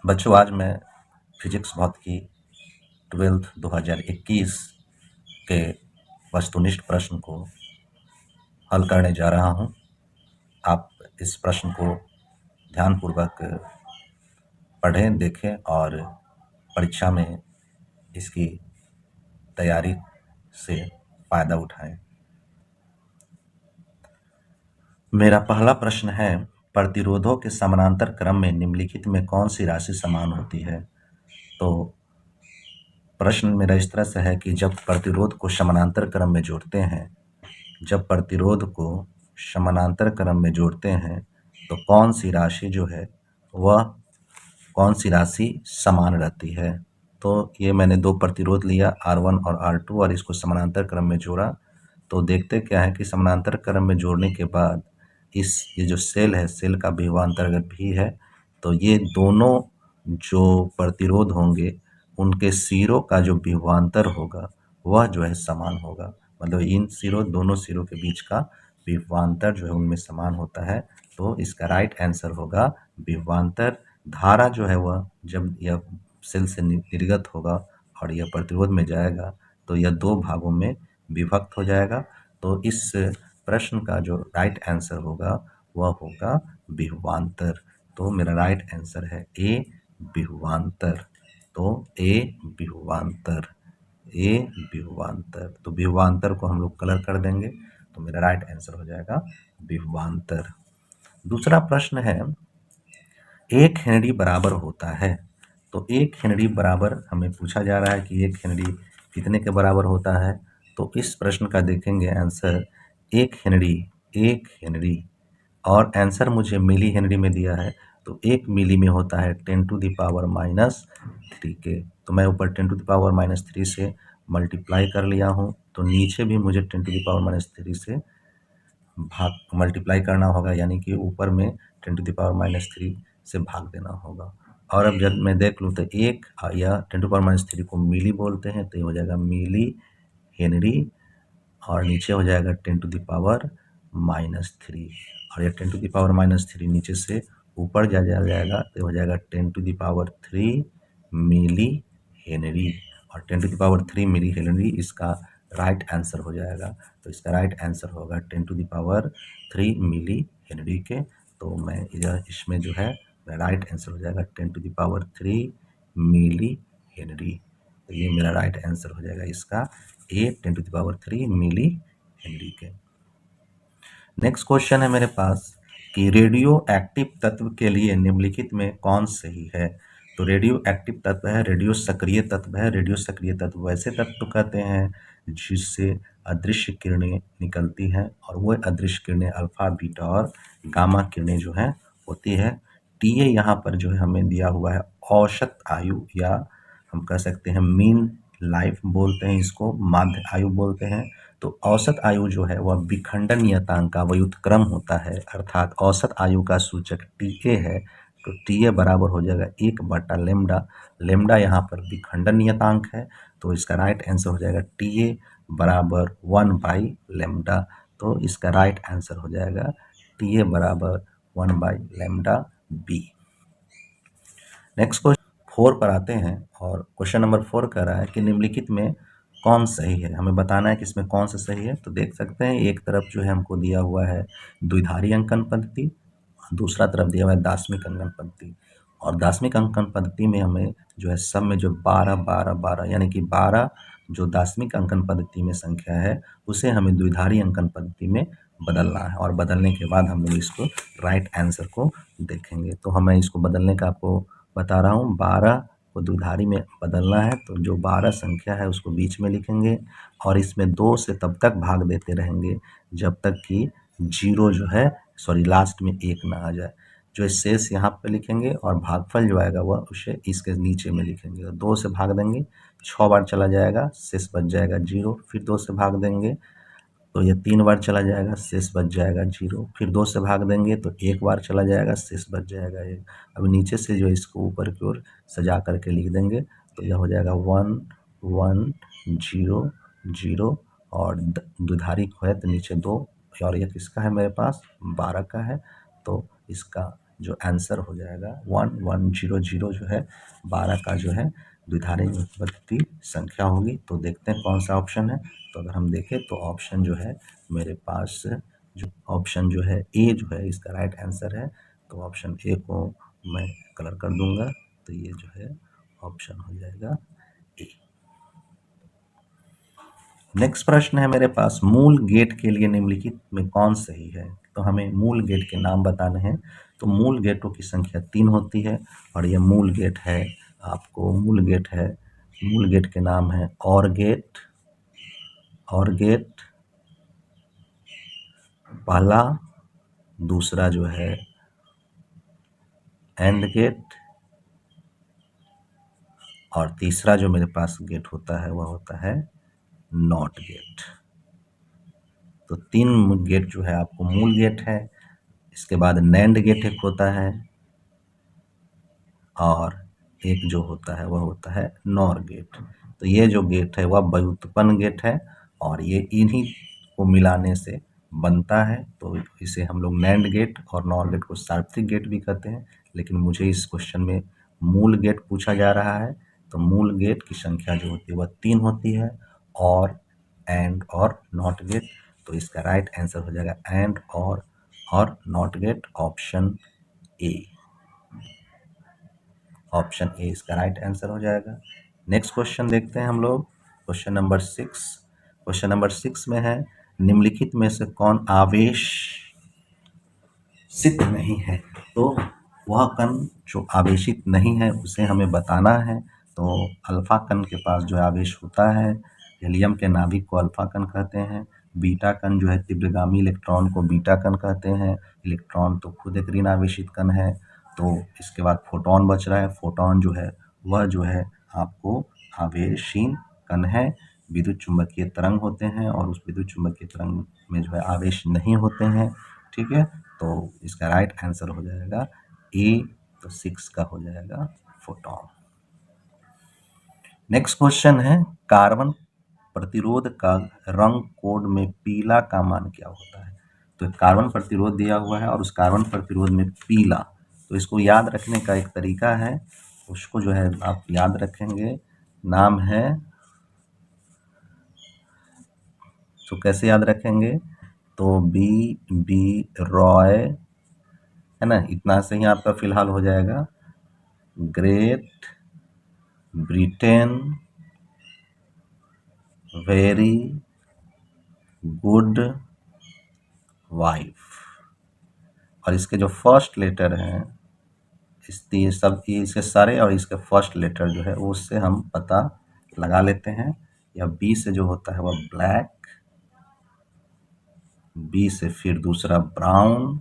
बच्चों, आज मैं फिजिक्स भौतिकी 12th 2021 के वस्तुनिष्ठ प्रश्न को हल करने जा रहा हूं। आप इस प्रश्न को ध्यानपूर्वक पढ़ें, देखें और परीक्षा में इसकी तैयारी से फायदा उठाएं। मेरा पहला प्रश्न है, प्रतिरोधों के समानांतर क्रम में निम्नलिखित में कौन सी राशि समान होती है? तो प्रश्न मेरा इस तरह से है कि जब प्रतिरोध को समानांतर क्रम में जोड़ते हैं तो कौन सी राशि जो है वह कौन सी राशि समान रहती है? तो ये मैंने दो प्रतिरोध लिया R1 और R2 और इसको समानांतर क्रम में जोड़ा। तो देखते क्या है कि समानांतर क्रम में जोड़ने के बाद ये जो सेल है, सेल का विभवांतर अगर भी है तो ये दोनों जो प्रतिरोध होंगे उनके सिरों का जो विभवांतर होगा वह जो है समान होगा। मतलब इन दोनों सिरों के बीच का विभवांतर जो है उनमें समान होता है। तो इसका राइट आंसर होगा विभवांतर। धारा जो है वह जब यह सेल से निर्गत होगा और यह प्रतिरोध में जाएगा तो यह दो भागों में विभक्त हो जाएगा। तो इस प्रश्न का जो राइट आंसर होगा वह होगा विभवांतर। तो मेरा राइट आंसर है ए विभवांतर। तो तो विभवांतर को हम लोग कलर कर देंगे तो मेरा राइट आंसर हो जाएगा विभवांतर। दूसरा प्रश्न है, 1 हेनरी बराबर होता है। तो 1 हेनरी बराबर हमें पूछा जा रहा है कि 1 हेनरी कितने के बराबर होता है? तो इस प्रश्न का देखेंगे आंसर 1 हेनरी और आंसर मुझे मिली हेनरी में दिया है। तो 1 मिली में होता है 10⁻³ के। तो मैं ऊपर 10⁻³ से मल्टीप्लाई कर लिया हूँ, तो नीचे भी मुझे 10⁻³ से भाग मल्टीप्लाई करना होगा, यानी कि ऊपर में 10⁻³ से भाग देना होगा। और अब जब मैं देख लूँ तो एक या 10⁻³ को मिली बोलते हैं तो ये हो जाएगा मिली हेनरी और नीचे हो जाएगा 10⁻³ और ये 10⁻³ नीचे से ऊपर जाएगा तो हो जाएगा 10⁻³ मिली हेनरी और 10⁻³ मिली हेनरी इसका राइट आंसर हो जाएगा। तो इसका राइट आंसर होगा 10⁻³ मिली हेनरी के। तो मैं इसमें जो है राइट आंसर हो जाएगा 10⁻³ मिली हेनरी। तो ये मेरा राइट आंसर हो जाएगा इसका ए 10⁻³ मिली हेनरी के। नेक्स्ट क्वेश्चन है मेरे पास कि रेडियो एक्टिव तत्व के लिए निम्नलिखित में कौन सही है? तो रेडियो एक्टिव तत्व है, रेडियो सक्रिय तत्व है। रेडियो सक्रिय तत्व वैसे तत्व कहते हैं जिससे अदृश्य किरणें निकलती हैं और वह अदृश्य किरणें अल्फा, बीटा और गामा किरणें जो हैं होती है। टीए यहाँ पर जो है हमें दिया हुआ है औसत आयु, या हम कह सकते हैं मीन लाइफ बोलते हैं, इसको माध्य आयु बोलते हैं। तो औसत आयु जो है वह विखंडन नियतांक का व्युत्क्रम होता है, अर्थात औसत आयु का सूचक टीए है। तो टीए बराबर हो जाएगा 1/λ। लेमडा यहाँ पर विखंडन नियतांक है, तो इसका राइट आंसर हो जाएगा टीए बराबर 1/λ। तो इसका राइट आंसर हो जाएगा टीए बराबर 1/λ बी। नेक्स्ट क्वेश्चन 4 पर आते हैं और क्वेश्चन नंबर 4 कह रहा है कि निम्नलिखित में कौन सही है? हमें बताना है कि इसमें कौन सा सही है। तो देख सकते हैं एक तरफ जो है हमको दिया हुआ है द्विधारी अंकन पद्धति, दूसरा तरफ दिया हुआ है दार्शनिक अंकन पद्धति। और दार्शनिक अंकन पद्धति में हमें जो है सब में जो 12 12 12 यानी कि 12 जो दार्शनिक अंकन पद्धति में संख्या है उसे हमें द्विधारी अंकन पद्धति में बदलना है और बदलने के बाद हम लोग इसको राइट आंसर को देखेंगे। तो हमें इसको बदलने का आपको बता रहा हूँ। 12 को द्विधारी में बदलना है तो जो 12 संख्या है उसको बीच में लिखेंगे और इसमें 2 से तब तक भाग देते रहेंगे जब तक कि 0 जो है लास्ट में 1 ना आ जाए। जो शेष यहाँ पे लिखेंगे और भागफल जो आएगा वह उसे इसके नीचे में लिखेंगे। तो 2 से भाग देंगे 6 बार चला जाएगा, शेष बच जाएगा 0। फिर 2 से भाग देंगे तो ये 3 बार चला जाएगा, शेष बच जाएगा 0। फिर 2 से भाग देंगे तो 1 बार चला जाएगा, शेष बच जाएगा 1। अब नीचे से जो इसको ऊपर की ओर सजा करके लिख देंगे तो यह हो जाएगा 1 1 0 0 और द्विधारी को है तो नीचे 2 और ये किसका है मेरे पास 12 का है। तो इसका जो आंसर हो जाएगा 1100 जो है 12 का जो है द्विधारी विभक्ति संख्या होगी। तो देखते हैं कौन सा ऑप्शन है। तो अगर हम देखें तो ऑप्शन जो है मेरे पास जो ऑप्शन जो है ए जो है इसका राइट आंसर है। तो ऑप्शन ए को मैं कलर कर दूंगा, तो ये जो है ऑप्शन हो जाएगा ए। नेक्स्ट प्रश्न है मेरे पास, मूल गेट के लिए निम्नलिखित में कौन सही है। तो हमें मूल गेट के नाम बताने हैं। तो मूल गेटों की संख्या 3 होती है और ये मूल गेट है, आपको मूल गेट के नाम है और गेट पहला, दूसरा जो है एंड गेट, और तीसरा जो मेरे पास गेट होता है वह होता है नॉट गेट। तो 3 गेट जो है आपको मूल गेट है। इसके बाद नैंड गेट एक होता है और एक जो होता है वह होता है नॉर गेट। तो ये जो गेट है वह व्युत्पन्न गेट है और ये इन्हीं को मिलाने से बनता है। तो इसे हम लोग नैंड गेट और नॉर गेट को सार्वत्रिक गेट भी कहते हैं। लेकिन मुझे इस क्वेश्चन में मूल गेट पूछा जा रहा है, तो मूल गेट की संख्या जो होती है वह 3 होती है, और एंड और नॉट गेट। तो इसका राइट आंसर हो जाएगा एंड और not gate, option A. Option A इसका राइट आंसर हो जाएगा। नेक्स्ट क्वेश्चन देखते हैं हम लोग, क्वेश्चन नंबर 6। क्वेश्चन नंबर 6 में है, निम्नलिखित में से कौन आवेश सिद्ध नहीं है। तो वह कण जो आवेशित नहीं है उसे हमें बताना है। तो अल्फा कण के पास जो आवेश होता है, हीलियम के नाभिक को अल्फा कण कहते हैं। बीटा कण जो है तीव्रगामी इलेक्ट्रॉन को बीटा कण कहते हैं। इलेक्ट्रॉन तो खुद एक ऋण आवेशित कण है। तो इसके बाद फोटोन बच रहा है। फोटोन जो है वह जो है आपको आवेशहीन कण है। विद्युत चुंबकीय तरंग होते हैं और उस विद्युत चुंबकीय तरंग में जो है आवेश नहीं होते हैं। ठीक है, तो इसका राइट आंसर हो जाएगा ए। तो 6 का हो जाएगा फोटोन। नेक्स्ट क्वेश्चन है, कार्बन प्रतिरोध का रंग कोड में पीला का मान क्या होता है। तो कार्बन प्रतिरोध दिया हुआ है और उस कार्बन प्रतिरोध में पीला, तो इसको याद रखने का एक तरीका है, उसको जो है आप याद रखेंगे, नाम है, तो कैसे याद रखेंगे, तो बी रॉय है ना, इतना से ही आपका फिलहाल हो जाएगा। Great Britain very good wife, और इसके जो फर्स्ट लेटर हैं इसके सारे और इसके फर्स्ट लेटर जो है उससे हम पता लगा लेते हैं। या बी से जो होता है वह ब्लैक, बी से फिर दूसरा ब्राउन,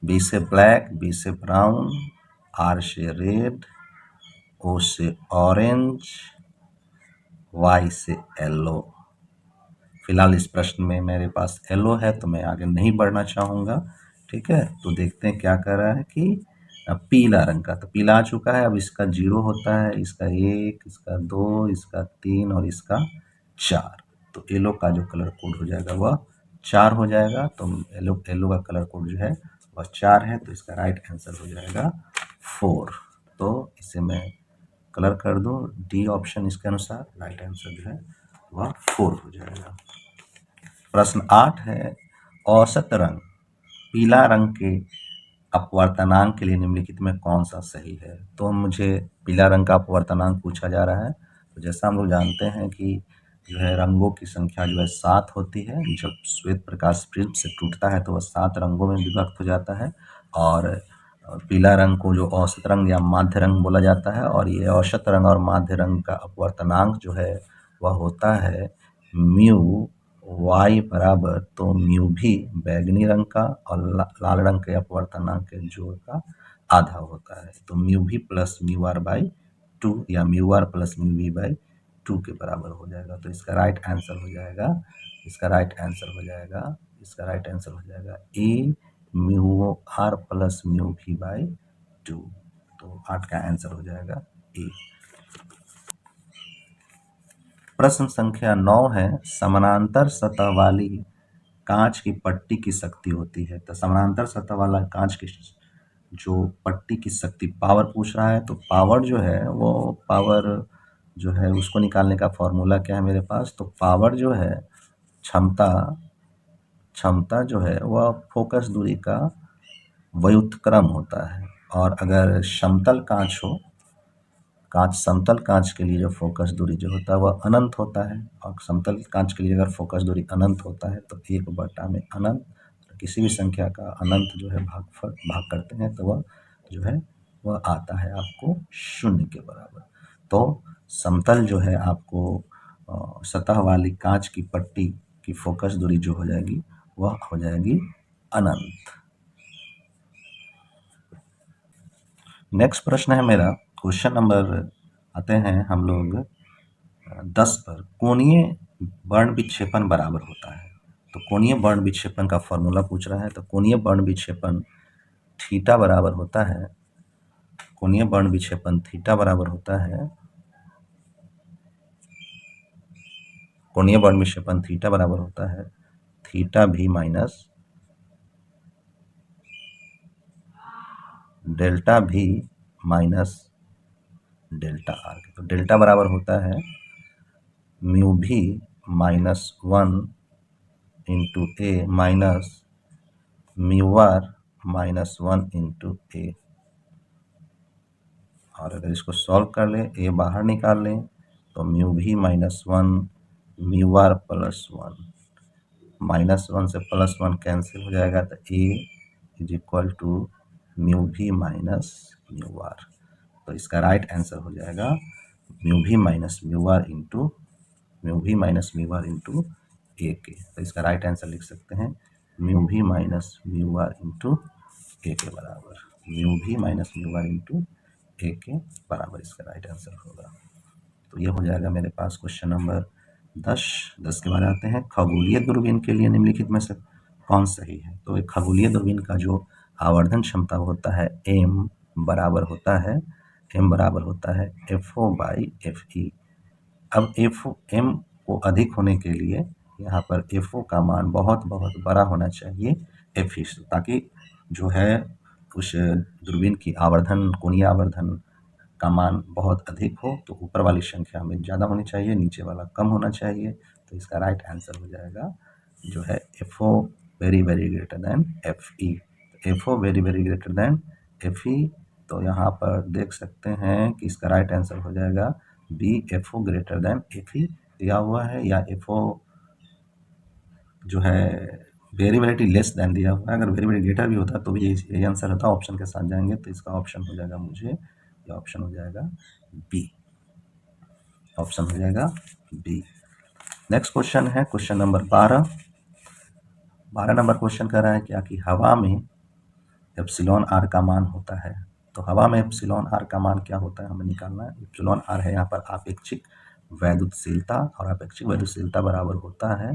बी से ब्लैक, बी से ब्राउन, आर से रेड, ओ से ऑरेंज, वाई से येलो। फिलहाल इस प्रश्न में मेरे पास येलो है तो मैं आगे नहीं बढ़ना चाहूँगा। ठीक है, तो देखते हैं क्या कर रहा है कि पीला रंग का, तो पीला आ चुका है। अब इसका 0 होता है, इसका 1, इसका 2, इसका 3 और इसका 4। तो येलो का जो कलर कोड हो जाएगा वह 4 हो जाएगा। तो येलो का कलर कोड जो है वह 4 है। तो इसका राइट आंसर हो जाएगा 4। तो इसे मैं कलर कर दूं, डी ऑप्शन इसके अनुसार राइट आंसर जो है वह 4 हो जाएगा। प्रश्न 8 है, औसत रंग पीला रंग के अपवर्तनांक के लिए निम्नलिखित में कौन सा सही है। तो मुझे पीला रंग का अपवर्तनांक पूछा जा रहा है। तो जैसा हम लोग जानते हैं कि जो है रंगों की संख्या जो है 7 होती है। जब श्वेत प्रकाश प्रिज्म से टूटता है तो वह 7 रंगों में विभक्त हो जाता है। और पीला रंग को जो औसत रंग या माध्य रंग बोला जाता है, और ये औसत रंग और माध्य रंग का अपवर्तनांक जो है वह होता है म्यू वाई बराबर, तो म्यू भी बैगनी रंग का और लाल रंग के अपवर्तनांक के जोड़ का आधा होता है। तो म्यू भी प्लस म्यू आर बाई 2 या mu R plus mu V by 2 के बराबर हो जाएगा। तो इसका राइट आंसर हो जाएगा, इसका राइट आंसर हो जाएगा, इसका राइट आंसर हो जाएगा A, mu R plus mu V by 2। तो 8 का आंसर हो जाएगा ए। प्रश्न संख्या 9 है, समानांतर सतह वाली कांच की पट्टी की शक्ति होती है। तो समानांतर सतह वाला कांच की जो पट्टी की शक्ति पावर पूछ रहा है, तो पावर जो है वो पावर जो है उसको निकालने का फॉर्मूला क्या है मेरे पास, तो पावर जो है क्षमता जो है वह फोकस दूरी का व्युत्क्रम होता है। और अगर समतल कांच हो, समतल कांच के लिए जो फोकस दूरी जो होता है वह अनंत होता है, और समतल कांच के लिए अगर फोकस दूरी अनंत होता है तो 1/में अनंत, तो किसी भी संख्या का अनंत जो है भाग करते हैं तो वह जो है वह आता है आपको 0 के बराबर। तो समतल जो है आपको सतह वाली कांच की पट्टी की फोकस दूरी जो हो जाएगी वह हो जाएगी अनंत। नेक्स्ट प्रश्न है मेरा, क्वेश्चन नंबर आते हैं हम लोग 10 पर। कोणीय वर्ण विक्षेपण बराबर होता है। तो कोणीय वर्ण विक्षेपण का फॉर्मूला पूछ रहा है। तो कोणीय वर्ण विक्षेपण थीटा बराबर होता है, कोणीय वर्ण विक्षेपण थीटा बराबर होता है, कोणीय वर्ण विक्षेपण थीटा बराबर होता है थीटा भी माइनस डेल्टा भी माइनस डेल्टा आर। तो डेल्टा बराबर होता है म्यू भी -1 into A minus mu R -1 into A. और अगर इसको सॉल्व कर लें, ए बाहर निकाल लें, तो म्यू भी -1 म्यू आर +1, -1 से +1 कैंसिल हो जाएगा, तो ए is equal to mu B minus mu are. तो इसका राइट आंसर हो जाएगा mu B minus mu are into ए के। तो इसका राइट आंसर लिख सकते हैं mu B minus mu are into ए के बराबर, mu B minus mu are into ए के बराबर इसका राइट आंसर होगा। तो ये हो जाएगा मेरे पास क्वेश्चन नंबर 10 के बाद आते हैं, खगोलीय दूरबीन के लिए निम्नलिखित में से कौन सही है। तो एक खगोलीय दूरबीन का जो आवर्धन क्षमता होता है m बराबर होता है FO/FE। अब m को अधिक होने के लिए यहाँ पर FO का मान बहुत बहुत बड़ा होना चाहिए FE से, ताकि जो है उस दूरबीन की आवर्धन, कोणीय आवर्धन का मान बहुत अधिक हो। तो ऊपर वाली संख्या में ज़्यादा होनी चाहिए, नीचे वाला कम होना चाहिए। तो इसका राइट आंसर हो जाएगा जो है FO very very greater than FE। FO very very greater than FE। तो यहाँ पर देख सकते हैं कि इसका राइट आंसर हो जाएगा B, FO greater than FE दिया हुआ है, या FO जो है वेरी वेरी लेस देन दिया हुआ है। अगर वेरी वेरी ग्रेटर भी होता तो भी यही आंसर होता। ऑप्शन के साथ जाएंगे तो इसका ऑप्शन हो जाएगा मुझे, ये ऑप्शन हो जाएगा बी, ऑप्शन हो जाएगा बी। नेक्स्ट क्वेश्चन है क्वेश्चन नंबर 12 नंबर क्वेश्चन कह रहा है क्या कि हवा में एप्सिलॉन आर का मान होता है। तो हवा में एप्सिलॉन आर का मान क्या होता है हमें निकालना है। एप्सिलॉन आर है यहाँ पर आपेक्षिक वैद्युतशीलता, और आपेक्षिक वैद्युतशीलता बराबर होता है,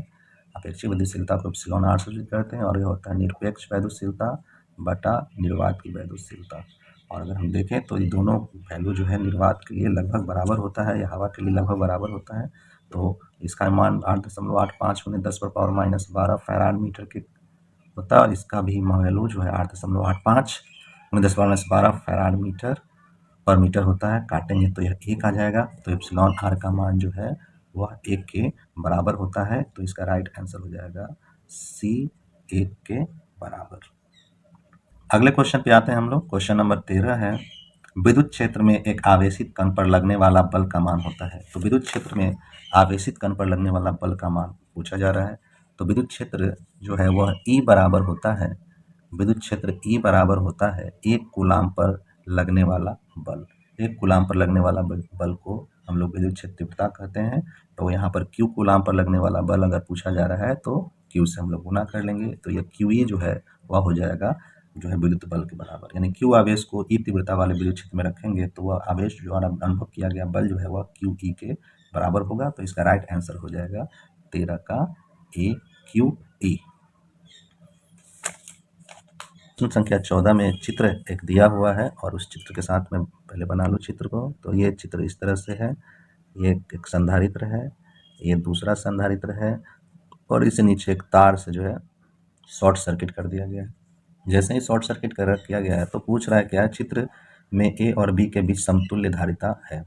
अपेक्षित वैद्युतशीलता को एप्सिलॉन आर सूचित करते हैं, और यह होता है निरपेक्ष वैद्युतशीलता बटा निर्वात की वैद्युतशीलता। और अगर हम देखें तो ये दोनों वैल्यू जो है निर्वात के लिए लगभग बराबर होता है, या हवा के लिए लगभग बराबर होता है। तो इसका मान 8.85 × 10⁻12 फैराड मीटर के होता है, और इसका भी वैल्यू जो है 8.85 × 10⁻12 फैराड मीटर पर मीटर होता है। काटेंगे तो यह 1 आ जाएगा। तो एप्सिलॉन आर का मान जो है वह 1 के बराबर होता है। तो इसका राइट आंसर हो जाएगा सी, 1 के बराबर। अगले क्वेश्चन पे आते हैं हम लोग। क्वेश्चन नंबर 13 है, विद्युत क्षेत्र में एक आवेशित कण पर लगने वाला बल का मान होता है। तो विद्युत क्षेत्र में आवेशित कण पर लगने वाला बल का मान पूछा जा रहा है। तो विद्युत क्षेत्र जो है वह E बराबर होता है, विद्युत क्षेत्र E बराबर होता है 1 कूलाम पर लगने वाला बल। 1 कूलाम पर लगने वाला बल को हम लोग विद्युत क्षेत्र तीव्रता कहते हैं। तो यहाँ पर Q कूलाम पर लगने वाला बल अगर पूछा जा रहा है तो Q से हम लोग गुना कर लेंगे। तो यह QE जो है वह हो जाएगा जो है विद्युत बल के बराबर, यानी Q आवेश को E तीव्रता वाले विद्युत क्षेत्र में रखेंगे तो वह आवेश जो अनुभव किया गया बल जो है वह QE के बराबर होगा। तो इसका राइट आंसर हो जाएगा 13 का A, QE। प्रश्न संख्या 14 में चित्र एक दिया हुआ है, और उस चित्र के साथ में पहले बना लो चित्र को। तो ये चित्र इस तरह से है, ये एक संधारित्र है, ये दूसरा संधारित्र है, और इसे नीचे एक तार से जो है शॉर्ट सर्किट कर दिया गया है। जैसे ही शॉर्ट सर्किट किया गया है तो पूछ रहा है क्या, चित्र में ए और बी के बीच समतुल्य धारिता है,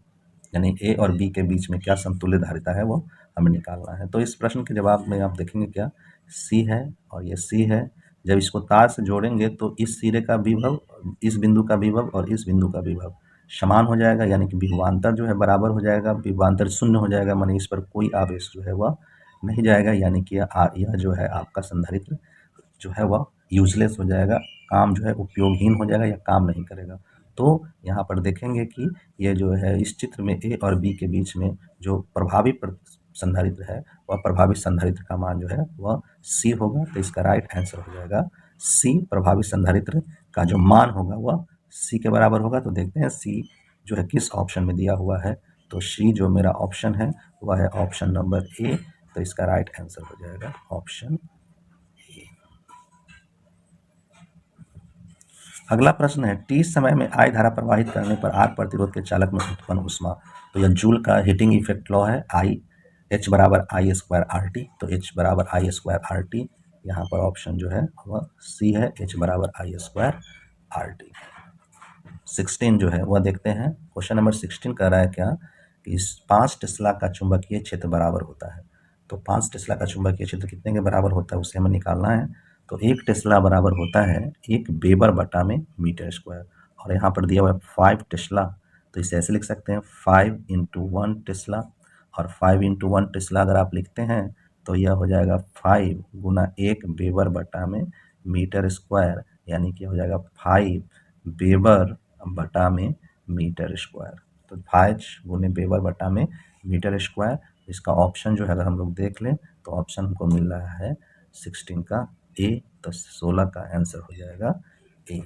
यानी ए और बी के बीच में क्या समतुल्य धारिता है वो हमें निकालना है। तो इस प्रश्न के जवाब में आप देखेंगे क्या, सी है और ये सी है। जब इसको तार से जोड़ेंगे तो इस सिरे का विभव, इस बिंदु का विभव और इस बिंदु का विभव समान हो जाएगा, यानी कि विभवांतर जो है बराबर हो जाएगा, विभवांतर शून्य हो जाएगा, माने इस पर कोई आवेश जो है वह नहीं जाएगा, यानी कि यह जो है आपका संधारित्र जो है वह यूजलेस हो जाएगा, काम जो है उपयोगहीन हो जाएगा या काम नहीं करेगा। तो यहाँ पर देखेंगे कि ये जो है इस चित्र में ए और बी के बीच में जो प्रभावी संधारित्र है वह प्रभावी संधारित्र का मान जो है वह सी होगा। तो इसका राइट आंसर हो जाएगा सी, प्रभावी संधारित्र का जो मान होगा वह सी के बराबर होगा। तो देखते हैं सी जो है किस ऑप्शन में दिया हुआ है। तो सी जो मेरा ऑप्शन है वह है ऑप्शन नंबर ए। तो इसका राइट आंसर हो जाएगा ऑप्शन ए। अगला प्रश्न है, टी समय में आई धारा प्रवाहित करने पर आर प्रतिरोध के चालक में उत्पन्न ऊष्मा। तो यह जूल का हीटिंग इफेक्ट लॉ है, आई एच बराबर आई स्क्वायर आर टी। तो एच बराबर आई स्क्वायर आर टी, यहाँ पर ऑप्शन जो है वह सी है, एच बराबर आई स्क्वायर आर टी। 16 जो है वह देखते हैं। क्वेश्चन नंबर 16 कह रहा है क्या कि इस 5 टेस्ला का चुंबकीय क्षेत्र बराबर होता है। तो 5 टेस्ला का चुंबकीय क्षेत्र कितने के बराबर होता है उसे हमें निकालना है। तो 1 टेस्ला बराबर होता है 1 वेबर बटा में मीटर स्क्वायर, और यहाँ पर दिया हुआ है 5 टेस्ला। तो इसे ऐसे लिख सकते हैं 5 × 1 टेस्ला, और 5 × 1 टेस्ला अगर आप लिखते हैं तो यह हो जाएगा 5 × 1 वेबर बटा में मीटर स्क्वायर, यानी कि हो जाएगा 5 वेबर बटा में मीटर स्क्वायर। तो 5 × वेबर बटा में मीटर स्क्वायर, इसका ऑप्शन जो है अगर हम लोग देख लें तो ऑप्शन हमको मिल रहा है 16 का ए। तो 16 का आंसर हो जाएगा ए।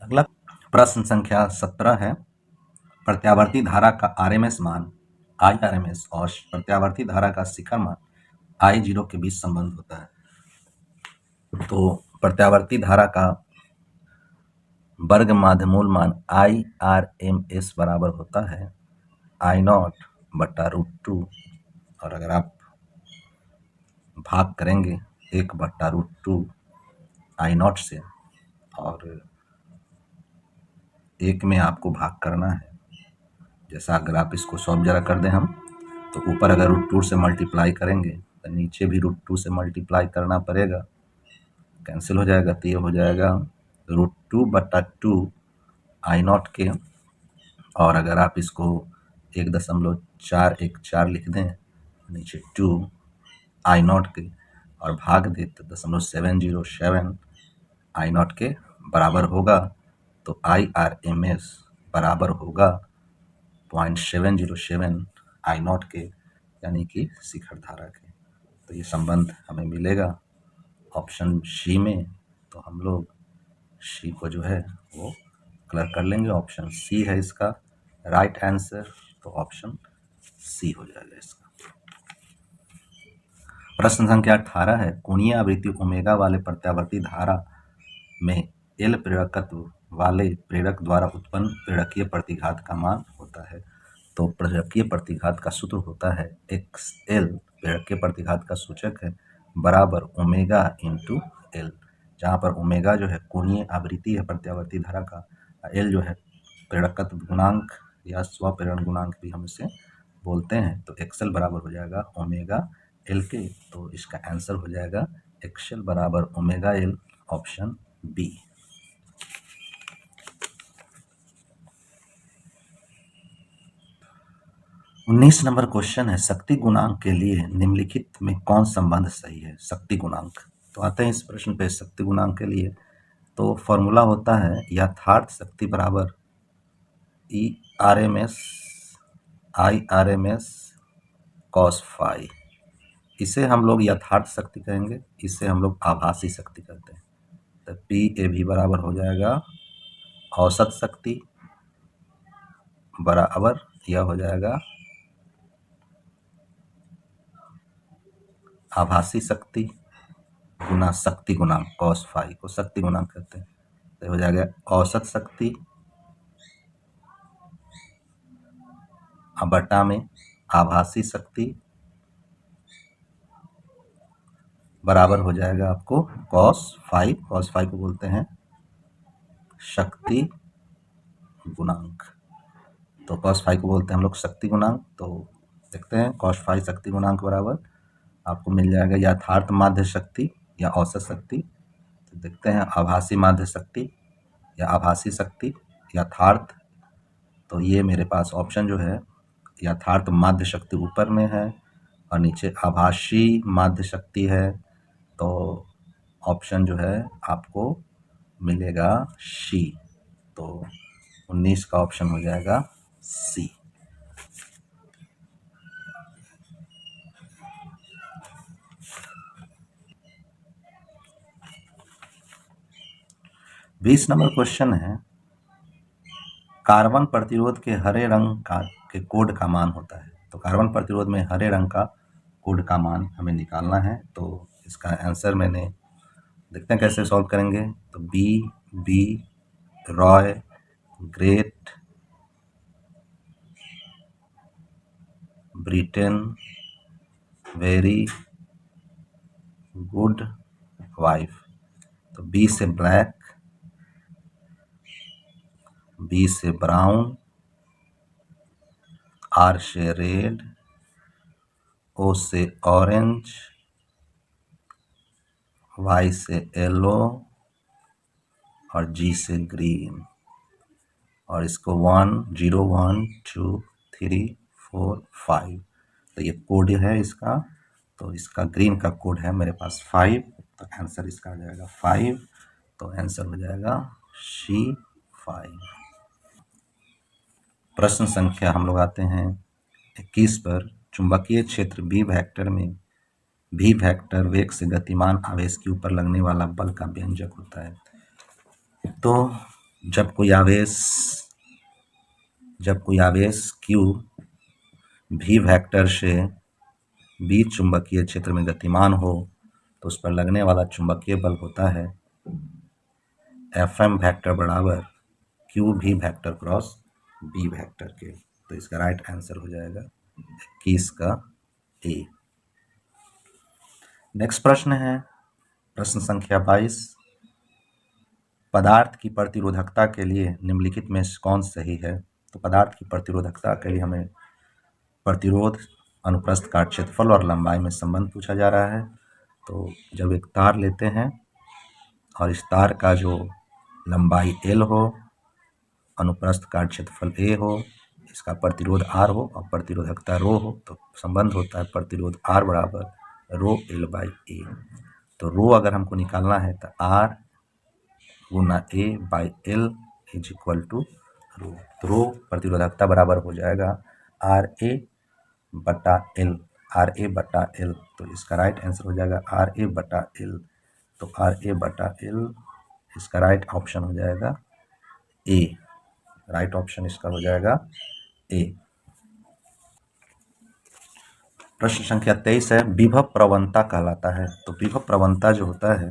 अगला प्रश्न संख्या 17 है, प्रत्यावर्ती धारा का आरएमएस मान IRMS और प्रत्यावर्ती धारा का शिखर मान I0 के बीच संबंध होता है। तो प्रत्यावर्ती धारा का वर्ग माध्यमूल मान IRMS बराबर होता है I0 बटा √2, और अगर आप भाग करेंगे 1 बटा √2 I0 से, और 1 में आपको भाग करना है। जैसा अगर आप इसको सॉल्व जरा कर दें हम, तो ऊपर अगर √2 से मल्टीप्लाई करेंगे तो नीचे भी √2 से मल्टीप्लाई करना पड़ेगा, कैंसिल हो जाएगा। तो ये हो जाएगा √2 बटा 2 I0 के, और अगर आप इसको 1.414 लिख दें नीचे 2 I0 के और भाग दे तो 0.707 I0 के बराबर होगा। तो IRMS बराबर होगा 0.707 I0 के, यानी कि शिखर धारा के। तो ये संबंध हमें मिलेगा ऑप्शन सी में। तो हम लोग सी को जो है वो क्लियर कर लेंगे, ऑप्शन सी है इसका राइट आंसर। तो ऑप्शन सी हो जाएगा इसका। प्रश्न संख्या 18 है, कोणीय आवृत्ति ओमेगा वाले प्रत्यावर्ती धारा में एल प्रेरकत्व वाले प्रेरक द्वारा उत्पन्न प्रेरकीय प्रतिघात का मान होता है। तो प्रेरकीय प्रतिघात का सूत्र होता है XL, प्रेरकीय प्रतिघात का सूचक है, बराबर ओमेगा × L, जहाँ पर ओमेगा जो है कोणीय आवृत्ति है प्रत्यावर्ती धारा का, एल जो है प्रेरकत्व गुणांक या स्वप्रेरण गुणांक भी हम इसे बोलते हैं। तो XL बराबर हो जाएगा ओमेगा L के। तो इसका आंसर हो जाएगा XL बराबर ओमेगा L, ऑप्शन बी। उन्नीस नंबर क्वेश्चन है, शक्ति गुणांक के लिए निम्नलिखित में कौन संबंध सही है। शक्ति गुणांक, तो आते हैं इस प्रश्न पे। शक्ति गुणांक के लिए तो फॉर्मूला होता है यथार्थ शक्ति बराबर ERMS IRMS cos phi। इसे हम लोग यथार्थ शक्ति कहेंगे, इसे हम लोग आभासी शक्ति कहते हैं। तो PAV बराबर हो जाएगा औसत शक्ति बराबर यह हो जाएगा आभासी शक्ति गुना शक्ति गुणांक, cos phi को शक्ति गुणांक कहते हैं। तो हो जाएगा औसत शक्ति बटा में आभासी शक्ति बराबर हो जाएगा आपको cos 5। cos 5 को बोलते हैं शक्ति गुणांक। तो cos 5 को बोलते हैं हम लोग शक्ति गुणांक। तो देखते हैं cos 5 शक्ति गुणांक बराबर आपको मिल जाएगा यथार्थ माध्य शक्ति या औसत शक्ति। तो देखते हैं आभासी माध्य शक्ति या आभासी शक्ति यथार्थ। तो ये मेरे पास ऑप्शन जो है यथार्थ माध्य शक्ति ऊपर में है और नीचे आभासी माध्य शक्ति है। तो ऑप्शन जो है आपको मिलेगा सी। तो 19 का ऑप्शन हो जाएगा सी। बीस नंबर क्वेश्चन है कार्बन प्रतिरोध के हरे रंग का के कोड का मान होता है। तो कार्बन प्रतिरोध में हरे रंग का कोड का मान हमें निकालना है। तो इसका आंसर मैंने देखते हैं कैसे सॉल्व करेंगे। तो B Roy Great Britain very good wife. तो बी से ब्लैक, बी से ब्राउन, आर से रेड, ओ से ऑरेंज, वाई से येलो और जी से ग्रीन। और इसको 1 0 1 2 3 4 5। तो ये कोड है इसका। तो इसका ग्रीन का कोड है मेरे पास 5। तो आंसर इसका आ जाएगा 5। तो आंसर हो जाएगा सी 5। प्रश्न संख्या हम लोग आते हैं 21 पर। चुंबकीय क्षेत्र बी वेक्टर में भी वेक्टर वेग से गतिमान आवेश के ऊपर लगने वाला बल का व्यंजक होता है। तो जब कोई आवेश q भी वेक्टर से बी चुंबकीय क्षेत्र में गतिमान हो तो उस पर लगने वाला चुंबकीय बल होता है Fm वेक्टर बराबर q भी वेक्टर क्रॉस बी वेक्टर के। तो इसका राइट आंसर हो जाएगा 21 का ए। नेक्स्ट प्रश्न है प्रश्न संख्या 22। पदार्थ की प्रतिरोधकता के लिए निम्नलिखित में कौन सही है। तो पदार्थ की प्रतिरोधकता के लिए हमें प्रतिरोध अनुप्रस्थ काट क्षेत्रफल और लंबाई में संबंध पूछा जा रहा है। तो जब एक तार लेते हैं और इस तार का जो लंबाई L हो, अनुप्रस्थ काट क्षेत्रफल A हो, इसका प्रतिरोध R हो और प्रतिरोधकता ρ हो, तो संबंध होता है प्रतिरोध R बराबर ρ L बाई A। तो ρ अगर हमको निकालना है तो R गुना A by L is equal to ρ। तो ρ प्रतिरोधकता बराबर हो जाएगा RA बटा L, RA बटा L। तो इसका राइट आंसर हो जाएगा RA बटा L। तो RA बटा L इसका राइट ऑप्शन हो जाएगा A। राइट ऑप्शन इसका हो जाएगा A। प्रश्न संख्या 23 है विभव प्रवणता कहलाता है। तो विभव प्रवणता जो होता है,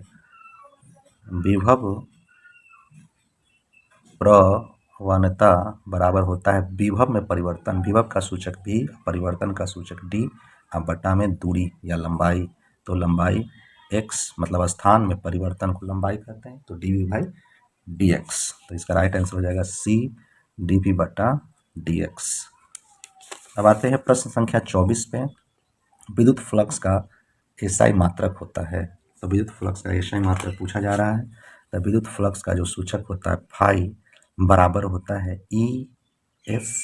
विभव प्रवणता बराबर होता है विभव में परिवर्तन, विभव का सूचक V, परिवर्तन का सूचक D और बटा में दूरी या लंबाई। तो लंबाई x मतलब स्थान में परिवर्तन को लंबाई कहते हैं। तो dV बाई dx। तो इसका राइट आंसर हो जाएगा C dV बटा dx। अब आते हैं प्रश्न संख्या 24 पे। विद्युत फ्लक्स का एसआई मात्रक होता है। तो विद्युत फ्लक्स का एसआई मात्रक पूछा जा रहा है। तो विद्युत फ्लक्स का जो सूचक होता है फाई बराबर होता है ई एस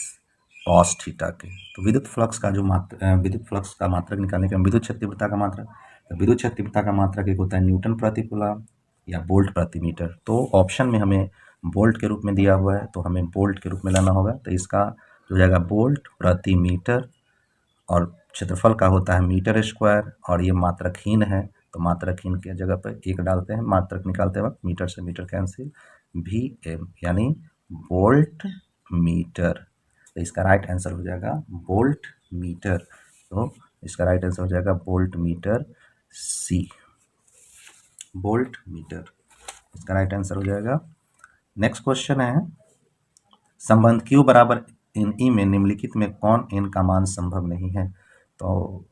कॉस थीटा के। तो विद्युत फ्लक्स का मात्रक निकालने के विद्युत क्षेत्र तीव्रता का मात्रक, तो विद्युत क्षेत्र तीव्रता का मात्रक एक होता है न्यूटन प्रति कूलम या वोल्ट प्रति मीटर। तो ऑप्शन में हमें वोल्ट के रूप में दिया हुआ है तो हमें वोल्ट के रूप में लेना होगा। तो इसका जो जाएगा वोल्ट प्रति मीटर और क्षेत्रफल का होता है मीटर स्क्वायर और ये मात्रकहीन है तो मात्रकहीन के जगह पर एक डालते हैं मात्रक निकालते वक्त, मीटर से मीटर कैंसिल, VM यानी वोल्ट मीटर। तो इसका राइट आंसर हो जाएगा वोल्ट मीटर। तो इसका राइट आंसर हो जाएगा volt meter C, volt meter. इसका राइट आंसर हो जाएगा। नेक्स्ट क्वेश्चन है संबंध Q बराबर इन ई में निम्नलिखित में कौन n का मान संभव नहीं है। तो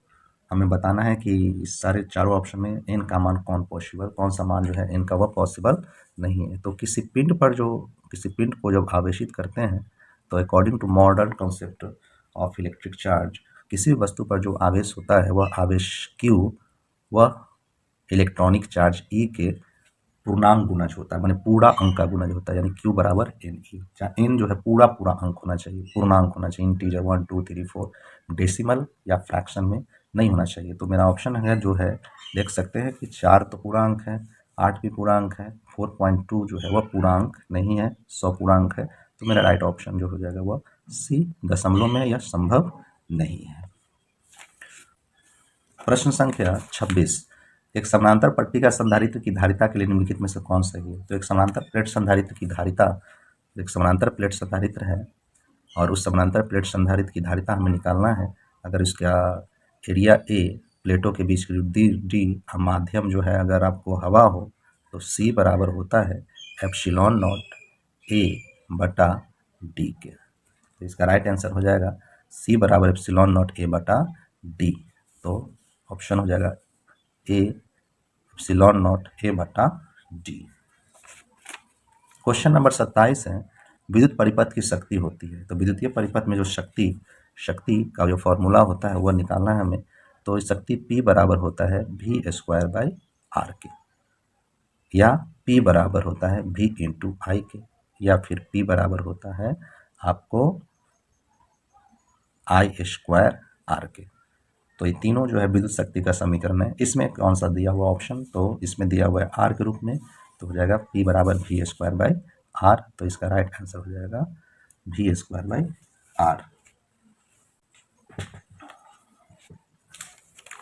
हमें बताना है कि इस सारे चारों ऑप्शन में n का मान कौन सा मान जो है n का वह पॉसिबल नहीं है। तो किसी पिंड को जब आवेशित करते हैं तो according to modern concept of electric charge, किसी भी वस्तु पर जो आवेश होता है वह आवेश Q वह इलेक्ट्रॉनिक चार्ज E के पूर्णांक गुणज होता है, माने पूरा अंक का गुणज होता है, यानी Q बराबर NE। जहाँ N जो है पूरा अंक होना चाहिए, पूर्णांक होना चाहिए, इंटीजर 1 2 3 4, डेसिमल या फ्रैक्शन में नहीं होना चाहिए। तो मेरा ऑप्शन है जो है, देख सकते हैं कि 4 तो पूरा अंक है, 8 भी पूरा अंक है, 4.2 जो है वह पूरा अंक नहीं है, 100 पूरा अंक है। तो मेरा राइट ऑप्शन जो हो जाएगा वह C, दशमलव में यह संभव नहीं है। प्रश्न संख्या 26, एक समानांतर पट्टी का संधारित्र की धारिता के लिए निम्नलिखित में से कौन सही है। तो एक समानांतर प्लेट संधारित्र की धारिता, एक समानांतर प्लेट संधारित्र है और उस समानांतर प्लेट संधारित्र की धारिता हमें निकालना है। अगर इसका एरिया A, प्लेटों के बीच की D, माध्यम जो है अगर आपको हवा हो तो C बराबर होता है एप्सिलॉन नॉट A बटा D के। तो इसका राइट आंसर हो जाएगा C बराबर एप्सिलॉन नॉट A बटा D। तो ऑप्शन हो जाएगा A एप्सिलॉन नॉट A बटा D। क्वेश्चन नंबर 27 है, विद्युत परिपथ की शक्ति होती है। तो विद्युतीय परिपथ में जो शक्ति का जो फॉर्मूला होता है वह निकालना है हमें। तो शक्ति P बराबर होता है V² बाई R के, या P बराबर होता है V इंटू I के, या फिर P बराबर होता है आपको I² R के। तो ये तीनों जो है विद्युत शक्ति का समीकरण है। इसमें कौन सा दिया हुआ ऑप्शन, तो इसमें दिया हुआ है R के रूप में, तो हो जाएगा P बराबर V² बाई R। तो इसका राइट आंसर हो जाएगा V² बाई R।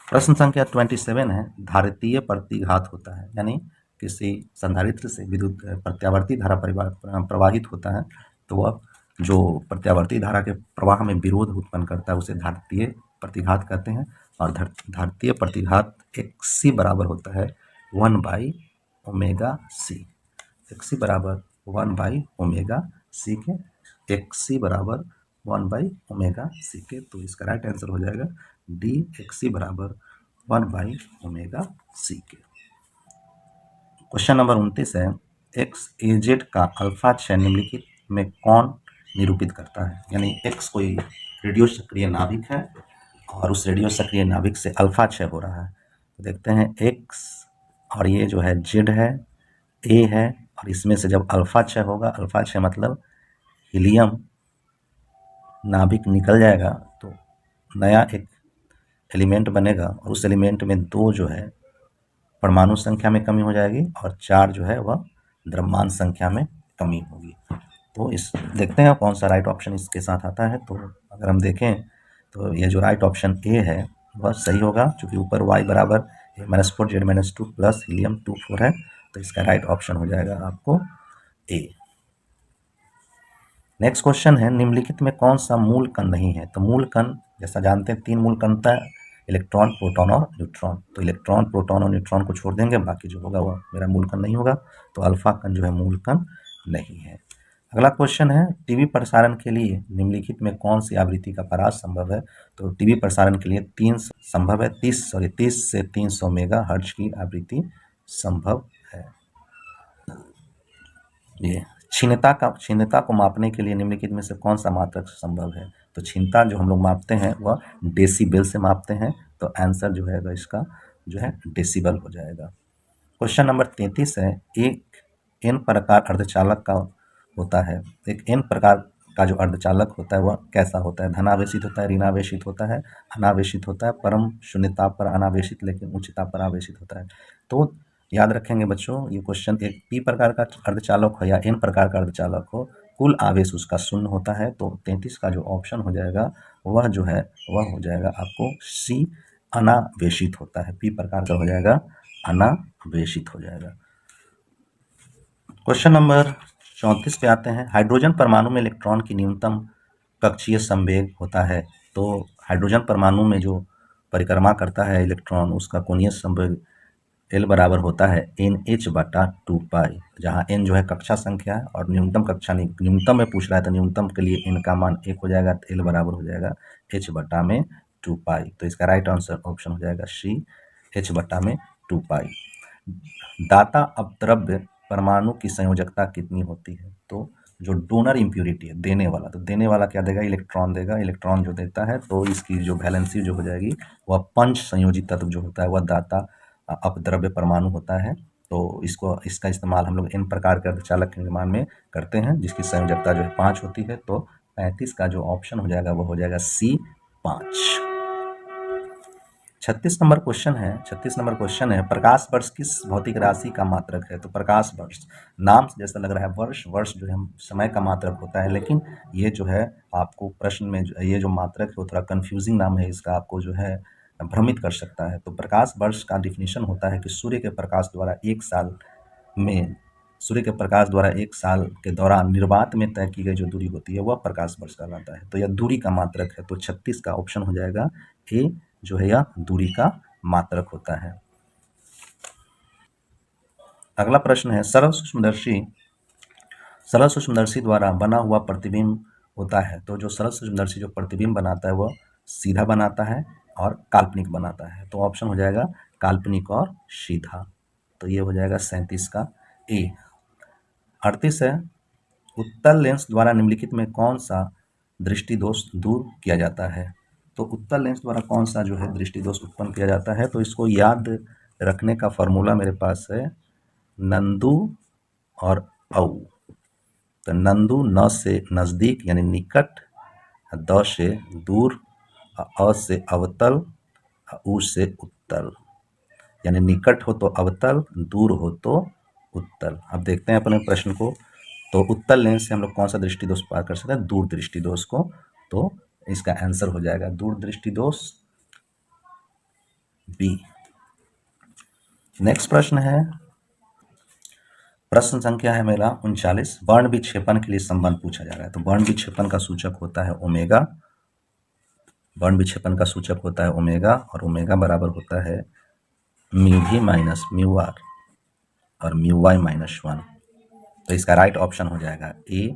प्रश्न संख्या 27 है, धारितीय प्रतिघात होता है, यानी किसी संधारित्र से विद्युत प्रत्यावर्ती धारा प्रवाहित होता है, तो वह जो प्रत्यावर्ती धारा के प्रवाह में विरोध उत्पन्न करता है उसे धारितीय प्रतिघात कहते हैं। और धारितीय प्रतिघात XC बराबर होता है 1/ओमेगा C। XC बराबर 1/ओमेगा C के, XC बराबर 1/ओमेगा C के। तो इसका राइट आंसर हो जाएगा D, XC बराबर 1/ओमेगा C के। क्वेश्चन नंबर 29 है, XAZ का अल्फा क्षय निम्नलिखित में कौन निरूपित करता है। यानी X कोई रेडियो सक्रिय नाभिक है और उस रेडियो सक्रिय नाभिक से अल्फा क्षय हो रहा है। तो देखते हैं X और ये जो है Z है, A है, और इसमें से जब अल्फा क्षय होगा, अल्फा क्षय मतलब हीलियम नाभिक निकल जाएगा तो नया एक एलिमेंट बनेगा और उस एलिमेंट में 2 जो है परमाणु संख्या में कमी हो जाएगी और 4 जो है वह द्रव्यमान संख्या में कमी होगी। तो इस देखते हैं कौन सा राइट ऑप्शन इसके साथ आता है। तो अगर हम देखें तो ये जो राइट ऑप्शन ए है वह सही होगा, क्योंकि ऊपर y बराबर -4 Z -2 प्लस हीलियम 24 है। तो इसका राइट ऑप्शन हो जाएगा आपको ए। नेक्स्ट क्वेश्चन है, निम्नलिखित में कौन सा मूल कण नहीं है। तो मूल कण जैसा जानते हैं 3 मूल कण होता है, इलेक्ट्रॉन, प्रोटॉन और न्यूट्रॉन। तो इलेक्ट्रॉन, प्रोटॉन और न्यूट्रॉन को छोड़ देंगे, बाकी जो होगा वह मेरा मूल कण नहीं होगा। तो अल्फा कण जो है मूल कण नहीं है। अगला क्वेश्चन है, टीवी प्रसारण के लिए निम्नलिखित में कौन सी आवृत्ति का परास संभव है। तो टीवी प्रसारण के लिए 3 संभव है, 30 से 300 मेगाहर्ट्ज की आवृत्ति संभव है। ये क्षीणता को मापने के लिए निम्नलिखित में से कौन सा मात्रक संभव है। तो क्षीणता जो हम लोग मापते हैं वह डेसिबल से मापते हैं। तो आंसर जो है इसका जो है डेसिबल हो जाएगा। क्वेश्चन नंबर 33 है, एक एन प्रकार अर्धचालक का होता है। एक एन प्रकार का जो अर्धचालक होता है वह कैसा होता है। धनावेशित होता है, ऋणावेशित होता है, अनावेशित होता है, परम शून्यता पर अनावेशित लेकिन उच्चता पर आवेशित होता है। तो याद रखेंगे बच्चों, ये क्वेश्चन एक पी प्रकार का अर्धचालक हो या एन प्रकार का अर्धचालक हो, कुल आवेश उसका शून्य होता है। तो 33 का जो ऑप्शन हो जाएगा वह जो है वह हो जाएगा आपको सी, अनावेशित होता है। पी प्रकार का हो जाएगा अनावेशित हो जाएगा। क्वेश्चन नंबर 34 पे आते हैं, हाइड्रोजन परमाणु में इलेक्ट्रॉन की न्यूनतम कक्षीय संवेग होता है। तो हाइड्रोजन परमाणु में जो परिक्रमा करता है इलेक्ट्रॉन, उसका कोणीय संवेग L बराबर होता है NH बटा 2 पाई, जहाँ N जो है कक्षा संख्या है और न्यूनतम कक्षा नहीं, न्यूनतम में पूछ रहा है तो न्यूनतम के लिए N का मान 1 हो जाएगा, तो L बराबर हो जाएगा H बटा में 2 पाई। तो इसका राइट आंसर ऑप्शन हो जाएगा सी, h बटा में 2 पाई। दाता अपद्रव्य परमाणु की संयोजकता कितनी होती है? तो जो डोनर इम्प्यूरिटी है, देने वाला, तो देने वाला क्या देगा? इलेक्ट्रॉन देगा। इलेक्ट्रॉन जो देता है तो इसकी जो वैलेंसी जो हो जाएगी वह पंच संयोजित तत्व जो होता है वह दाता अपद्रव्य परमाणु होता है। तो इसका इस्तेमाल हम लोग इन प्रकार के अर्धचालक के निर्माण में करते हैं जिसकी संयोजकता जो है 5 होती है। तो 35 का जो ऑप्शन हो जाएगा वो हो जाएगा सी, 5। 36 नंबर क्वेश्चन है प्रकाश वर्ष किस भौतिक राशि का मात्रक है? तो प्रकाश वर्ष नाम से जैसा लग रहा है वर्ष जो है समय का मात्रक होता है, लेकिन ये जो है आपको प्रश्न में ये जो मात्रक है वो थोड़ा कंफ्यूजिंग नाम है इसका, आपको जो है भ्रमित कर सकता है। तो प्रकाश वर्ष का डिफिनीशन होता है कि सूर्य के प्रकाश द्वारा एक साल के दौरान निर्वात में तय की गई जो दूरी होती है वह प्रकाश वर्ष कहलाता है। तो यह दूरी का मात्रक है। तो 36 का ऑप्शन हो जाएगा ए, जो है यह दूरी का मात्रक होता है। अगला प्रश्न है सरल सूक्ष्मदर्शी द्वारा बना हुआ प्रतिबिंब होता है। तो जो सरल सूक्ष्मदर्शी जो प्रतिबिंब बनाता है वह सीधा बनाता है और काल्पनिक बनाता है। तो ऑप्शन हो जाएगा काल्पनिक और सीधा। तो ये हो जाएगा 37 का ए। 38 है उत्तल लेंस द्वारा निम्नलिखित में कौन सा दृष्टि दोष दूर किया जाता है? तो उत्तल लेंस द्वारा कौन सा जो है दृष्टि दोष उत्पन्न किया जाता है? तो इसको याद रखने का फॉर्मूला मेरे पास है नंदू और औ। तो नंदू न से नजदीक यानी निकट, द से दूर, अ से अवतल, उ से उत्तल। यानी निकट हो तो अवतल, दूर हो तो उत्तल। अब देखते हैं अपने प्रश्न को। तो उत्तल लेंस से हम लोग कौन सा दृष्टि दोष पार कर सकते हैं? दूर दृष्टि दोष को। तो इसका आंसर हो जाएगा दूर दृष्टि दोष, बी। नेक्स्ट प्रश्न है, प्रश्न संख्या है मेरा 39। वर्ण विक्षेपण के लिए संबंध पूछा जा रहा है। तो वर्ण विक्षेपण का सूचक होता है ओमेगा। वर्ण विक्षेपण का सूचक होता है ओमेगा और ओमेगा बराबर होता है mu B minus mu R और म्यू वाई माइनस 1। तो इसका राइट ऑप्शन हो जाएगा ए,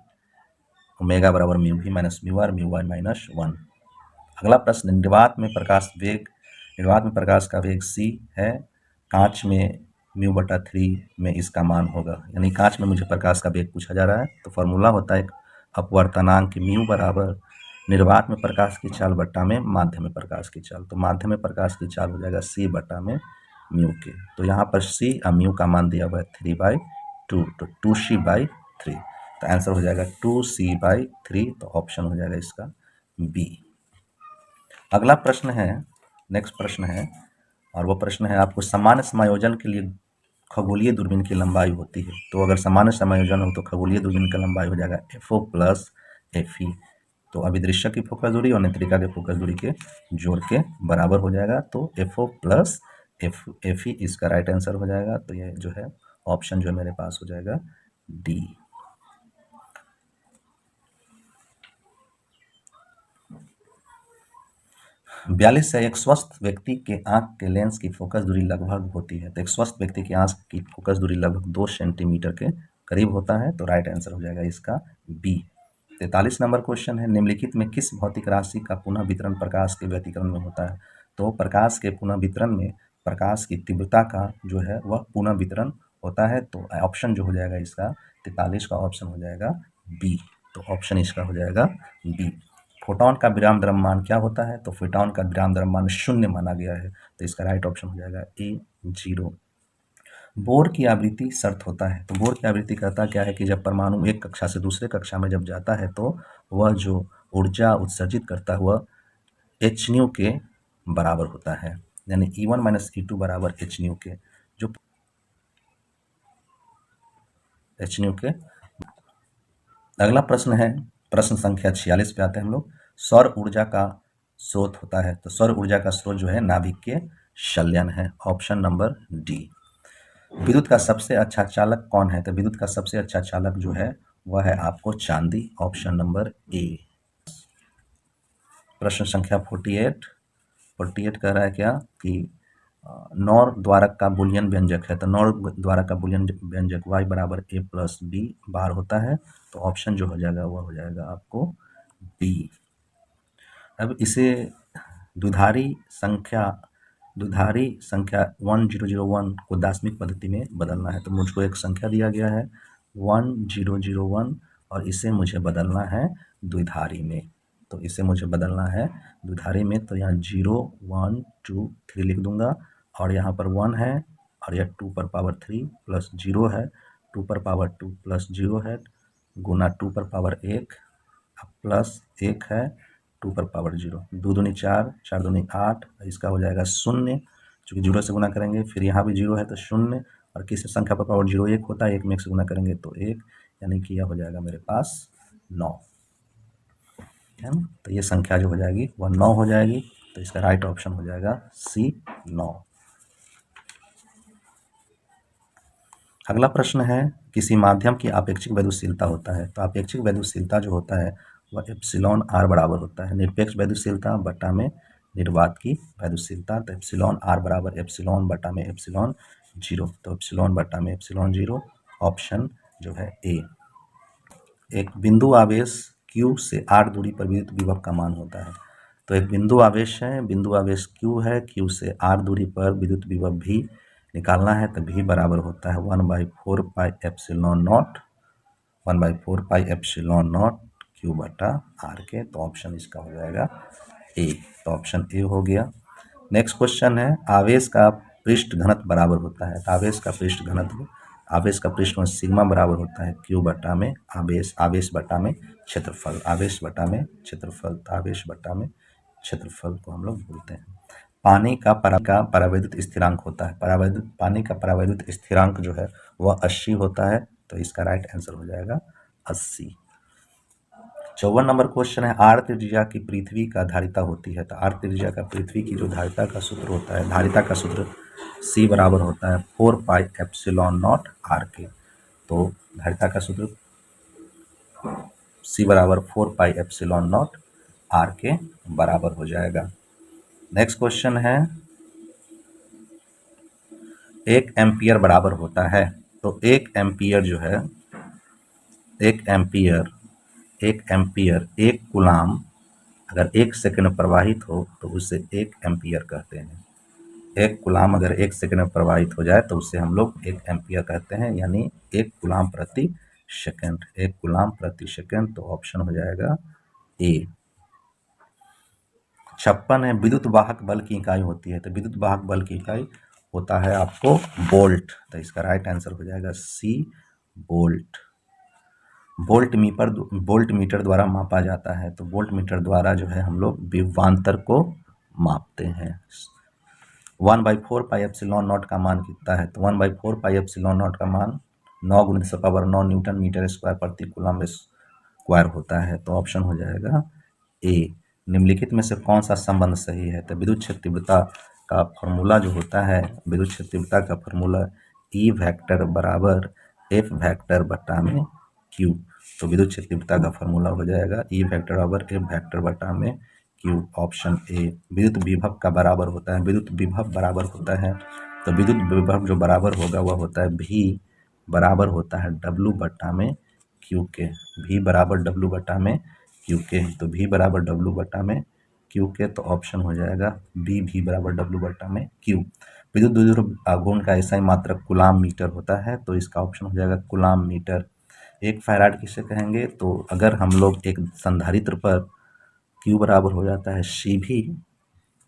ओमेगा बराबर mu B minus mu R mu Y minus 1। अगला प्रश्न, निर्वात में प्रकाश का वेग c है। कांच में म्यू बटा 3 में इसका मान होगा। यानी कांच में मुझे प्रकाश का वेग पूछा जा रहा है। तो फॉर्मूला होता है अपवर्तनांक म्यू बराबर निर्वात में प्रकाश की चाल बटा में माध्य में प्रकाश की चाल। तो माध्य में प्रकाश की चाल हो जाएगा c बटा में म्यू के। तो यहाँ पर c और म्यू का मान दिया हुआ है 3/2, तो 2c/3। तो आंसर हो जाएगा 2c/3। तो ऑप्शन हो जाएगा इसका बी। अगला प्रश्न है, नेक्स्ट प्रश्न है, और वो प्रश्न है आपको सामान्य समायोजन के लिए खगोलीय दूरबीन की लंबाई होती है। तो अगर सामान्य समायोजन हो तो खगोलीय दूरबीन की लंबाई हो जाएगा FO प्लस FE। तो अभिदृश्य की फोकस दूरी और नेत्रिका के फोकस दूरी के जोड़ के बराबर हो जाएगा। तो FO प्लस FE इसका राइट आंसर हो जाएगा। तो ये जो है ऑप्शन जो मेरे पास हो जाएगा डी। 42 है एक स्वस्थ व्यक्ति के आंख के लेंस की फोकस दूरी लगभग होती है। तो एक स्वस्थ व्यक्ति की आंख की फोकस दूरी लगभग 2 सेंटीमीटर के करीब होता है। तो राइट आंसर हो जाएगा इसका बी। 43 नंबर क्वेश्चन है, निम्नलिखित में किस भौतिक राशि का पुनः वितरण प्रकाश के व्यतिकरण में होता है? तो प्रकाश के पुनः वितरण में प्रकाश की तीव्रता का जो है वह पुनः वितरण होता है। तो ऑप्शन जो हो जाएगा इसका 43 का ऑप्शन हो जाएगा बी। तो ऑप्शन इसका हो जाएगा बी। फोटॉन का विराम द्रव्यमान क्या होता है? तो फोटॉन का विराम द्रव्यमान 0 माना गया है। तो इसका राइट ऑप्शन हो जाएगा ए, 0। बोर की आवृत्ति शर्त होता है। तो बोर की आवृत्ति कहता क्या है कि जब परमाणु एक कक्षा से दूसरे कक्षा में जब जाता है तो वह जो ऊर्जा उत्सर्जित करता है वह एच न्यू के बराबर होता है। यानी E1 माइनस E2 बराबर एच न्यू के, जो एच न्यू के। अगला प्रश्न है, प्रश्न संख्या 46 पे आते हैं हम लोग। सौर ऊर्जा का स्रोत होता है। तो सौर ऊर्जा का स्रोत जो है नाभिक के संलयन है। Option number D. विद्युत का सबसे अच्छा चालक कौन है? तो विद्युत का सबसे अच्छा चालक जो है वह है आपको चांदी। Option number A. प्रश्न संख्या 48 कह रहा है क्या कि नॉर द्वारक का बुलियन व्यंजक है। तो नॉर द्वारक का बुलियन व्यंजक y बराबर a प्लस बी बार होता है। तो ऑप्शन जो हो जाएगा वह हो जाएगा आपको बी। अब इसे द्विधारी संख्या 1001 को दार्शनिक पद्धति में बदलना है। तो मुझको एक संख्या दिया गया है 1001 और इसे मुझे बदलना है द्विधारी में। तो इसे मुझे बदलना है द्विधारी में। तो यहाँ 0 1 2 3 लिख दूंगा और यहाँ पर 1 है और यह 2 पर पावर 3 प्लस 0 है, 2 पर पावर 2 प्लस 0 है, गुना 2 पर पावर 1 प्लस 1 है, 2 पर पावर 0, 2 दूनी 4, 4 दूनी 8, इसका हो जाएगा 0, चूँकि 0 से गुना करेंगे, फिर यहाँ भी 0 है तो 0, और किसी संख्या पर पावर 0 1 होता है, 1 में 1 से गुना करेंगे तो 1, यानी कि यह हो जाएगा मेरे पास 9, है ना। तो ये संख्या जो हो जाएगी वह 9 हो जाएगी। तो इसका राइट ऑप्शन हो जाएगा C 9। अगला प्रश्न है किसी माध्यम की आपेक्षिक वैद्युशीलता होता है। तो आपेक्षिक वैद्युशीलता जो होता है वह एप्सिलॉन आर बराबर होता है निरपेक्ष वैद्युशीलता बटा में निर्वात की वैद्युशीलता। तो एप्सिलॉन आर बराबर एप्सिलॉन बटा में एप्सिलॉन 0। तो एप्सिलॉन बटा में एप्सिलॉन 0 ऑप्शन जो है ए। एक बिंदु आवेश Q से r दूरी पर विद्युत विभव का मान होता है। तो एक बिंदु आवेश है, बिंदु आवेश Q है, Q से r दूरी पर विद्युत विभव V निकालना है। तो V बराबर होता है 1/4 pi epsilon not 1/4 pi epsilon not Q बटा r के। तो ऑप्शन इसका हो जाएगा ए। तो ऑप्शन ए हो गया। नेक्स्ट क्वेश्चन है आवेश का पृष्ठ घनत्व बराबर होता है। तो आवेश का पृष्ठ घनत्व, आवेश का पृष्ठ में सिग्मा बराबर होता है Q बटा में आवेश बटा में क्षेत्रफल, आवेश बटा में क्षेत्रफल। तो आवेश बटा में क्षेत्रफल को हम लोग बोलते हैं। पानी का परावैद्युत स्थिरांक होता है। पानी का परावैद्युत स्थिरांक जो है वह 80 होता है। तो इसका राइट आंसर हो जाएगा 80। 54 नंबर क्वेश्चन है आर त्रिज्या की पृथ्वी का धारिता होती है। तो आर त्रिज्या का पृथ्वी की जो धारिता का सूत्र होता है, धारिता का सूत्र C बराबर होता है 4 पाई एप्सिलॉन नॉट आर के। तो धारिता का सूत्र C बराबर 4 पाई एप्सिलॉन नॉट आर के बराबर हो जाएगा। नेक्स्ट क्वेश्चन है 1 एम्पियर बराबर होता है। तो 1 एम्पियर जो है 1 एम्पियर 1 कूलाम अगर 1 सेकंड में प्रवाहित हो तो उसे 1 एम्पियर कहते हैं। 1 कूलाम अगर 1 सेकंड में प्रवाहित हो जाए तो उसे हम लोग 1 एम्पियर कहते हैं, यानी 1 कूलाम प्रति सेकंड, 1 कूलाम प्रति सेकंड। तो ऑप्शन हो जाएगा ए। 56 है विद्युत वाहक बल की इकाई होती है। तो विद्युत वाहक बल की इकाई होता है आपको वोल्ट। तो इसका राइट आंसर हो जाएगा सी वोल्ट। वोल्ट मीटर द्वारा मापा जाता है। तो वोल्ट मीटर द्वारा जो है हम लोग विभवांतर को मापते हैं। 1/4 पाई एप्सिलॉन नॉट का मान कितना है। तो 1/4 पाई एप्सिलॉन नॉट का मान 9 × 10⁻9 न्यूटन मीटर स्क्वायर प्रति कूलम स्क्वायर होता है। तो ऑप्शन हो जाएगा ए। निम्नलिखित में से कौन सा संबंध सही है। तो विद्युत क्षेत्र तीव्रता का फॉर्मूला जो होता है, विद्युत क्षेत्र तीव्रता का फॉर्मूला E वेक्टर बराबर F वेक्टर बटा में Q। तो विद्युत क्षेत्र तीव्रता का फॉर्मूला हो जाएगा E वेक्टर बराबर F वेक्टर बटा में Q। Option A. विद्युत विभव का बराबर होता है, विद्युत विभव बराबर होता है। तो विद्युत विभव जो बराबर होगा वह होता है V बराबर होता है W बटा में Q के। V बराबर W बटा में Q के। तो V बराबर W बटा में Q के। तो ऑप्शन हो जाएगा B, V बराबर W बटा में Q। विद्युत द्विध्रुव आघूर्ण का ऐसा ही मात्रक कूलाम मीटर होता है। तो इसका ऑप्शन हो जाएगा कूलाम मीटर। 1 फैराड किसे कहेंगे। तो अगर हम लोग एक संधारित्र पर Q बराबर हो जाता है CV,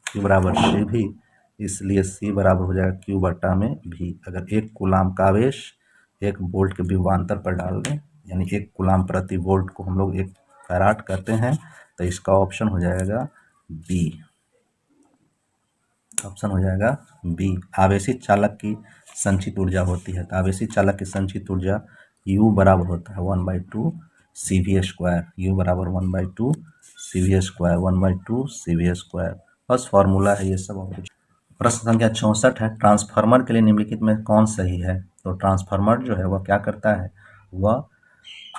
Q बराबर CV, इसलिए C बराबर हो जाएगा Q बटा में V। अगर 1 कूलाम का आवेश 1 वोल्ट के विभवांतर पर डाल दें, यानी 1 कूलाम प्रति वोल्ट को हम लोग 1 फैराड कहते हैं। तो इसका ऑप्शन हो जाएगा बी। ऑप्शन हो जाएगा बी। आवेशित चालक की संचित ऊर्जा होती है। तो आवेशित चालक की संचित ऊर्जा U बराबर होता है 1/2 CV²। U बराबर 1/2 CV², 1/2 CV²। बस फॉर्मूला है ये सब और कुछ। प्रश्न संख्या 64 है ट्रांसफार्मर के लिए निम्नलिखित में कौन सही है। तो ट्रांसफार्मर जो है वह क्या करता है, वह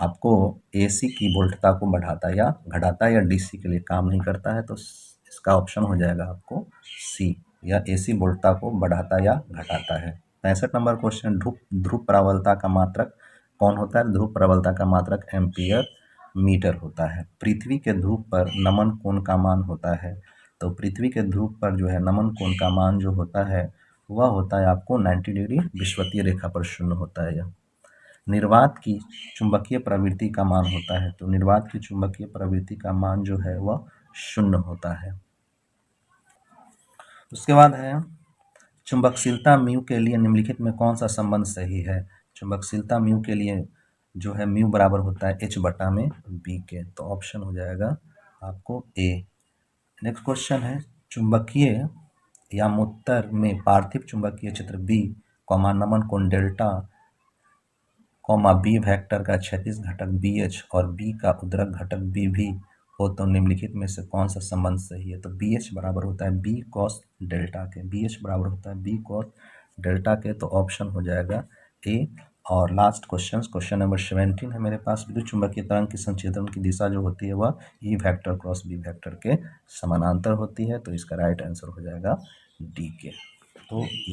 आपको AC की वोल्टता को बढ़ाता या घटाता है, या DC के लिए काम नहीं करता है। तो इसका ऑप्शन हो जाएगा आपको सी, या AC वोल्टता को बढ़ाता या घटाता है। 65 नंबर क्वेश्चन ध्रुव प्रबलता का मात्रक कौन होता है। ध्रुव प्रबलता का मात्रक एम्पियर मीटर होता है। पृथ्वी के ध्रुव पर नमन कोण का मान होता है। तो पृथ्वी के ध्रुव पर जो है नमन कोण का मान जो होता है वह होता है आपको 90 डिग्री, विषुवतीय रेखा पर शून्य होता है यह। निर्वात की चुंबकीय प्रवृत्ति का मान होता है, तो निर्वात की चुंबकीय प्रवृत्ति का मान जो है वह शून्य होता है। उसके बाद है चुंबकशीलता म्यू के लिए निम्नलिखित में कौन सा संबंध सही है। चुंबकशीलता म्यू के लिए जो है म्यू बराबर होता है h बटा में b के, तो ऑप्शन हो जाएगा आपको ए। नेक्स्ट क्वेश्चन है चुंबकीय यामोत्तर में पार्थिव चुंबकीय क्षेत्र बी कॉमा नमन कोण डेल्टा कॉमा बी वेक्टर का क्षैतिज घटक बी एच और बी का उद्दरक घटक बी भी हो तो निम्नलिखित में से कौन सा संबंध सही है। तो बी एच बराबर होता है बी कॉस डेल्टा के, बी एच बराबर होता है बी कॉस डेल्टा के, तो ऑप्शन हो जाएगा ए। और लास्ट क्वेश्चन नंबर 17 है मेरे पास, विद्युत चुंबकीय तरंग की संचेतन की दिशा जो होती है वह E vector cross B vector के समानांतर होती है, तो इसका राइट आंसर हो जाएगा डी के। तो ये